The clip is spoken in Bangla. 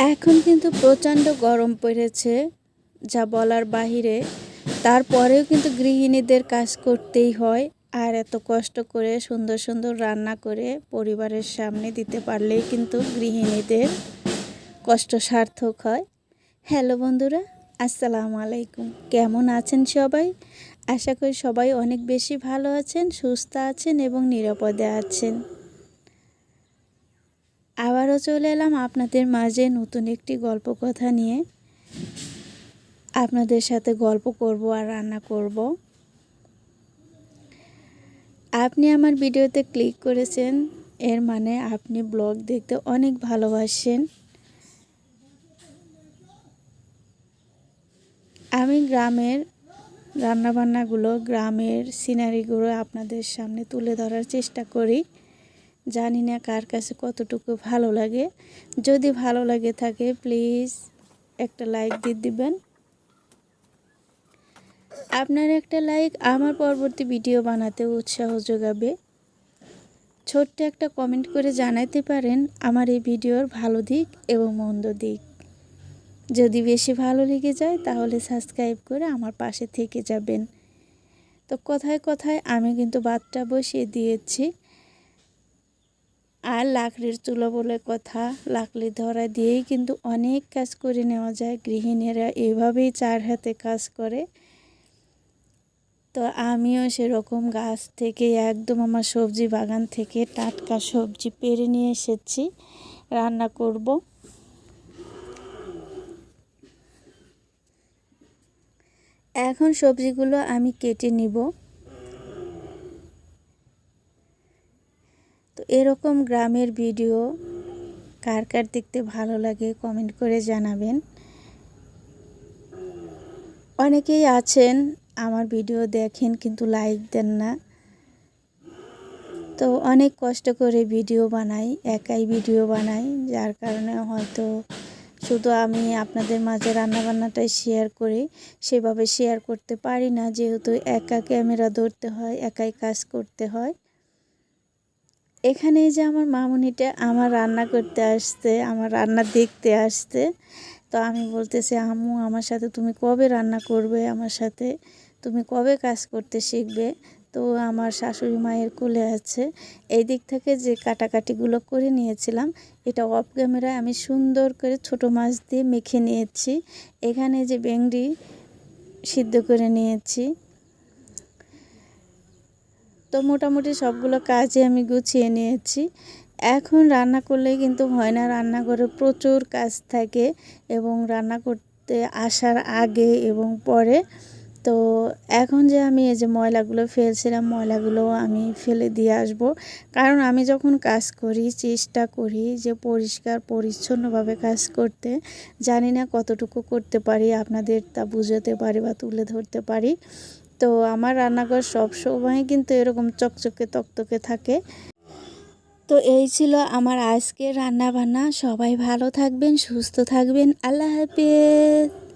এখন কিন্তু প্রচণ্ড গরম পড়েছে, যা বলার বাহিরে। তারপরেও কিন্তু গৃহিণীদের কাজ করতেই হয়। আর এত কষ্ট করে সুন্দর সুন্দর রান্না করে পরিবারের সামনে দিতে পারলেই কিন্তু গৃহিণীদের কষ্ট সার্থক হয়। হ্যালো বন্ধুরা, আসসালামু আলাইকুম। কেমন আছেন সবাই? আশা করি সবাই অনেক বেশি ভালো আছেন, সুস্থ আছেন এবং নিরাপদে আছেন। আবারও চলে এলাম আপনাদের মাঝে নতুন একটি গল্প কথা নিয়ে। আপনাদের সাথে গল্প করব আর রান্না করব। আপনি আমার ভিডিওতে ক্লিক করেছেন, এর মানে আপনি ব্লগ দেখতে অনেক ভালোবাসেন। আমি গ্রামের রান্নাবান্নাগুলো, গ্রামের সিনারিগুলো আপনাদের সামনে তুলে ধরার চেষ্টা করি। জানি না কার কাছে কতটুকু ভালো লাগে। যদি ভালো লাগে থাকে প্লিজ একটা লাইক দিয়ে দিবেন। আপনার একটা লাইক আমার পরবর্তী ভিডিও বানাতে উৎসাহ যোগাবে। ছোট্ট একটা কমেন্ট করে জানাতে পারেন আমার এই ভিডিওর ভালো দিক এবং মন্দ দিক। যদি বেশি ভালো লেগে যায় তাহলে সাবস্ক্রাইব করে আমার পাশে থেকে যাবেন। তো কথায় কথায় আমি কিন্তু ভাতটা বসিয়ে দিয়েছি। আর লাকড়ির চুলা বলে কথা, লাকড়ি ধরা দিয়েই কিন্তু অনেক কাজ করে নেওয়া যায়। গৃহিণীরা এভাবেই চার হাতে কাজ করে। তো আমিও সেরকম গাছ থেকে একদম আমার সবজি বাগান থেকে টাটকা সবজি পেড়ে নিয়ে এসেছি, রান্না করব। এখন সবজিগুলো আমি কেটে নিব। তো এরকম গ্রামের ভিডিও কার কার দেখতে ভালো লাগে কমেন্ট করে জানাবেন। অনেকেই আছেন আমার ভিডিও দেখেন কিন্তু লাইক দেন না। তো অনেক কষ্ট করে ভিডিও বানাই, একাই ভিডিও বানাই, যার কারণে হয়তো শুধু আমি আপনাদের মাঝে রান্নাবান্নাটাই শেয়ার করি, সেভাবে শেয়ার করতে পারি না, যেহেতু একা ক্যামেরা ধরতে হয়, একাই কাজ করতে হয়। এখানে যে আমার মামুনিটা আমার রান্না করতে আসছে, আমার রান্না দেখতে আসছে। তো আমি বলতেছি, আম্মু আমার সাথে তুমি কবে রান্না করবে, আমার সাথে তুমি কবে কাজ করতে শিখবে। তো আমার শাশুড়ি মায়ের কোলে আছে। এই দিক থেকে যে কাটাকাটিগুলো করে নিয়েছিলাম, এটা অফ ক্যামেরায় আমি সুন্দর করে ছোট মাছ দিয়ে মেখে নিয়েছি। এখানে যে ভেন্ডি সিদ্ধ করে নিয়েছি। তো মোটামুটি সবগুলো কাজই আমি গুছিয়ে নিয়েছি। এখন রান্না করলেই কিন্তু হয় না, রান্নাঘরে প্রচুর কাজ থাকে এবং রান্না করতে আসার আগে এবং পরে। তো এখন যে আমি এই যে ময়লাগুলো ফেলছিলাম, ময়লাগুলো আমি ফেলে দিয়ে আসব। কারণ আমি যখন কাজ করি চেষ্টা করি যে পরিষ্কার পরিচ্ছন্নভাবে কাজ করতে। জানি না কতটুকু করতে পারি, আপনাদের তা বুঝাতে পারি বা তুলে ধরতে পারি। তো আমার রান্নাঘর সব সময় কিন্তু এরকম চকচকে তকতকে থাকে। তো এই ছিল আমার আজকের রান্না বান্না। সবাই ভালো থাকবেন, সুস্থ থাকবেন। আল্লাহ হাফেজ।